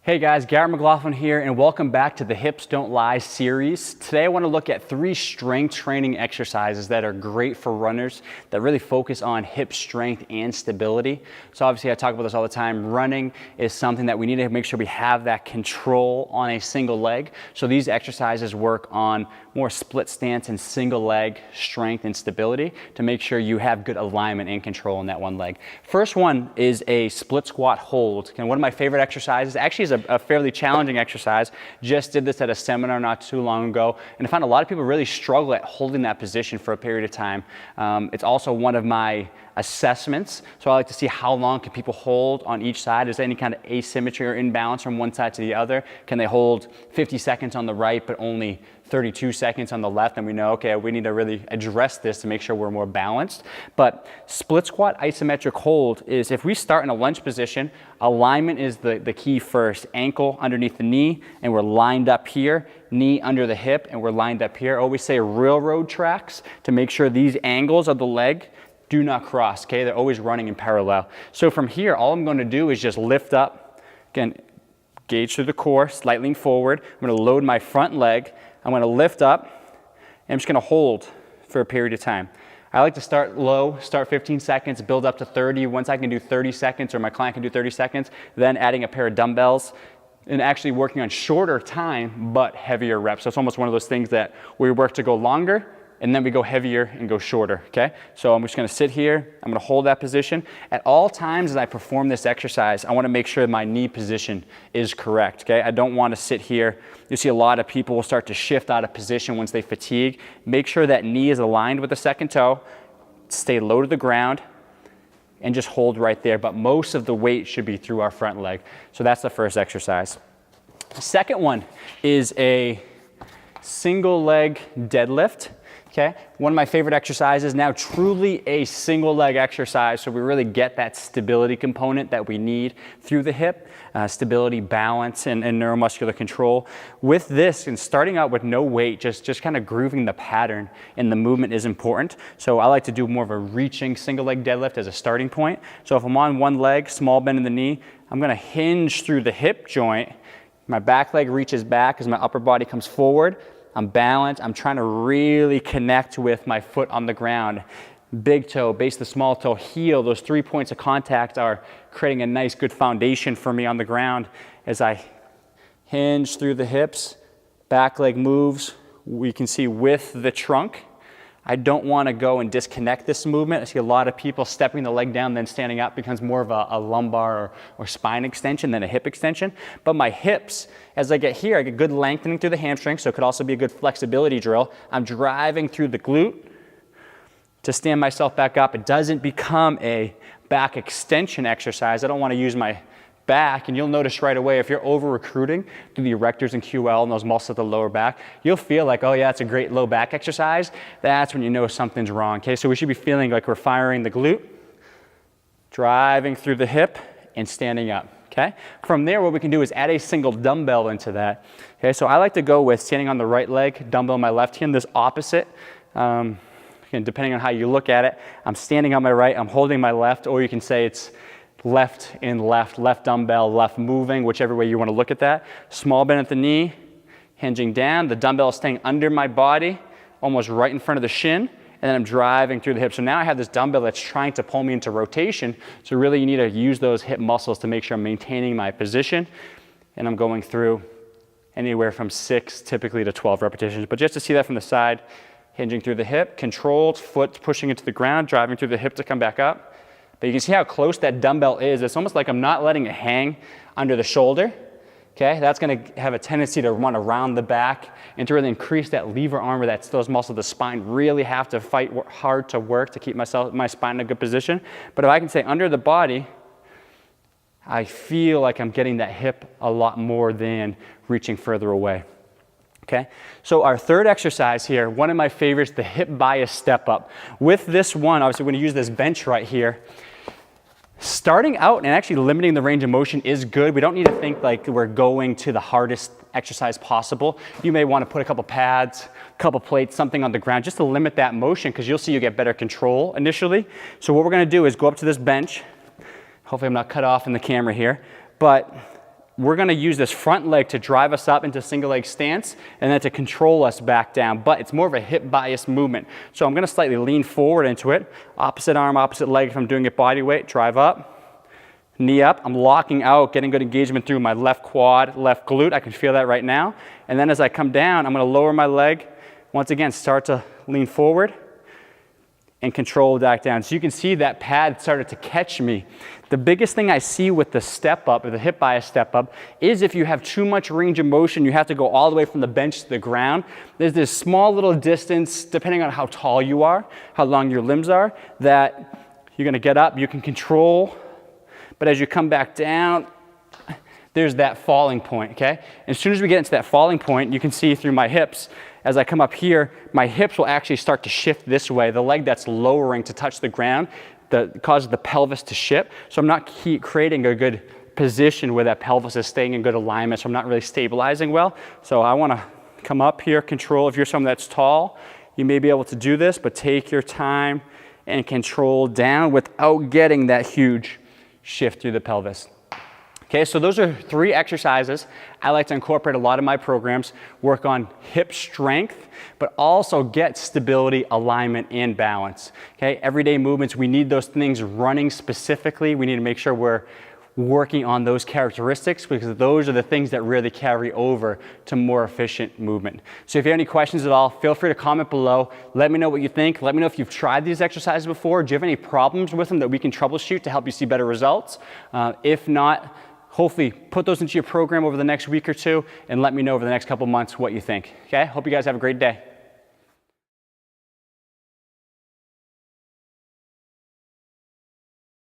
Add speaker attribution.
Speaker 1: Hey guys, Garrett McLaughlin here, and welcome back to the Hips Don't Lie series. Today I want to look at 3 strength training exercises that are great for runners that really focus on hip strength and stability. So obviously I talk about this all the time. Running is something that we need to make sure we have that control on a single leg. So these exercises work on more split stance and single leg strength and stability to make sure you have good alignment and control in that one leg. First one is a split squat hold. And one of my favorite exercises actually is a fairly challenging exercise. Just did this at a seminar not too long ago, and I found a lot of people really struggle at holding that position for a period of time. It's also one of my assessments, so I like to see how long can people hold on each side. Is there any kind of asymmetry or imbalance from one side to the other? Can they hold 50 seconds on the right but only 32 seconds on the left? And we know, okay, we need to really address this to make sure we're more balanced. But split squat isometric hold is if we start in a lunge position, alignment is the key first. Ankle underneath the knee, and we're lined up here. Knee under the hip, and we're lined up here. I always say railroad tracks to make sure these angles of the leg do not cross, okay? They're always running in parallel. So from here, all I'm going to do is just lift up. Again, gauge through the core, slight lean forward. I'm going to load my front leg. I'm going to lift up, and I'm just going to hold for a period of time. I like to start low, start 15 seconds, build up to 30. Once I can do 30 seconds, or my client can do 30 seconds, then adding a pair of dumbbells and actually working on shorter time but heavier reps. So it's almost one of those things that we work to go longer, and then we go heavier and go shorter, okay? So I'm just gonna sit here, I'm gonna hold that position. At all times as I perform this exercise, I wanna make sure my knee position is correct, okay? I don't wanna sit here. You see a lot of people will start to shift out of position once they fatigue. Make sure that knee is aligned with the second toe, stay low to the ground, and just hold right there. But most of the weight should be through our front leg. So that's the first exercise. The second one is a single leg deadlift. Okay, one of my favorite exercises, now truly a single leg exercise, so we really get that stability component that we need through the hip, stability, balance, and neuromuscular control. With this, and starting out with no weight, just kind of grooving the pattern and the movement is important. So I like to do more of a reaching single leg deadlift as a starting point. So if I'm on one leg, small bend in the knee, I'm gonna hinge through the hip joint. My back leg reaches back as my upper body comes forward. I'm balanced. I'm trying to really connect with my foot on the ground. Big toe, base of the small toe, heel. Those 3 points of contact are creating a nice, good foundation for me on the ground as I hinge through the hips. Back leg moves. We can see with the trunk. I don't want to go and disconnect this movement. I see a lot of people stepping the leg down, then standing up becomes more of a lumbar or spine extension than a hip extension. But my hips, as I get here, I get good lengthening through the hamstring, so it could also be a good flexibility drill. I'm driving through the glute to stand myself back up. It doesn't become a back extension exercise. I don't want to use my back, and you'll notice right away if you're over recruiting through the erectors and QL and those muscles at the lower back, you'll feel like, oh yeah, it's a great low back exercise. That's when you know something's wrong, okay? So we should be feeling like we're firing the glute, driving through the hip, and standing up, okay? From there, what we can do is add a single dumbbell into that, okay? So I like to go with standing on the right leg, dumbbell in my left hand, this opposite. Again, depending on how you look at it, I'm standing on my right, I'm holding my left, or you can say it's left and left, left dumbbell, left moving, whichever way you want to look at that. Small bend at the knee, hinging down. The dumbbell is staying under my body, almost right in front of the shin, and then I'm driving through the hip. So now I have this dumbbell that's trying to pull me into rotation. So really you need to use those hip muscles to make sure I'm maintaining my position. And I'm going through anywhere from 6 typically to 12 repetitions. But just to see that from the side, hinging through the hip, controlled, foot pushing into the ground, driving through the hip to come back up. But you can see how close that dumbbell is. It's almost like I'm not letting it hang under the shoulder. Okay, that's going to have a tendency to run around the back and to really increase that lever arm or those muscles of the spine. Really have to fight hard to work to keep my spine in a good position. But if I can stay under the body, I feel like I'm getting that hip a lot more than reaching further away. Okay, so our third exercise here, one of my favorites, the hip bias step up. With this one, obviously we're going to use this bench right here. Starting out and actually limiting the range of motion is good. We don't need to think like we're going to the hardest exercise possible. You may want to put a couple pads, a couple plates, something on the ground just to limit that motion, because you'll see you get better control initially. So what we're going to do is go up to this bench. Hopefully I'm not cut off in the camera here. But we're gonna use this front leg to drive us up into single leg stance and then to control us back down, but it's more of a hip bias movement. So I'm gonna slightly lean forward into it, opposite arm, opposite leg if I'm doing it body weight, drive up, knee up, I'm locking out, getting good engagement through my left quad, left glute, I can feel that right now. And then as I come down, I'm gonna lower my leg, once again, start to lean forward and control back down. So you can see that pad started to catch me. The biggest thing I see with the step up, or the hip bias step up, is if you have too much range of motion, you have to go all the way from the bench to the ground. There's this small little distance, depending on how tall you are, how long your limbs are, that you're gonna get up, you can control, but as you come back down, there's that falling point, okay? As soon as we get into that falling point, you can see through my hips, as I come up here, my hips will actually start to shift this way. The leg that's lowering to touch the ground that causes the pelvis to shift. So I'm not creating a good position where that pelvis is staying in good alignment, so I'm not really stabilizing well. So I wanna come up here, control. If you're someone that's tall, you may be able to do this, but take your time and control down without getting that huge shift through the pelvis. Okay, so those are 3 exercises I like to incorporate a lot of my programs, work on hip strength, but also get stability, alignment, and balance. Okay, everyday movements, we need those things running specifically. We need to make sure we're working on those characteristics because those are the things that really carry over to more efficient movement. So if you have any questions at all, feel free to comment below. Let me know what you think. Let me know if you've tried these exercises before. Do you have any problems with them that we can troubleshoot to help you see better results? If not, hopefully put those into your program over the next week or 2 and let me know over the next couple months what you think. Okay, hope you guys have a great day.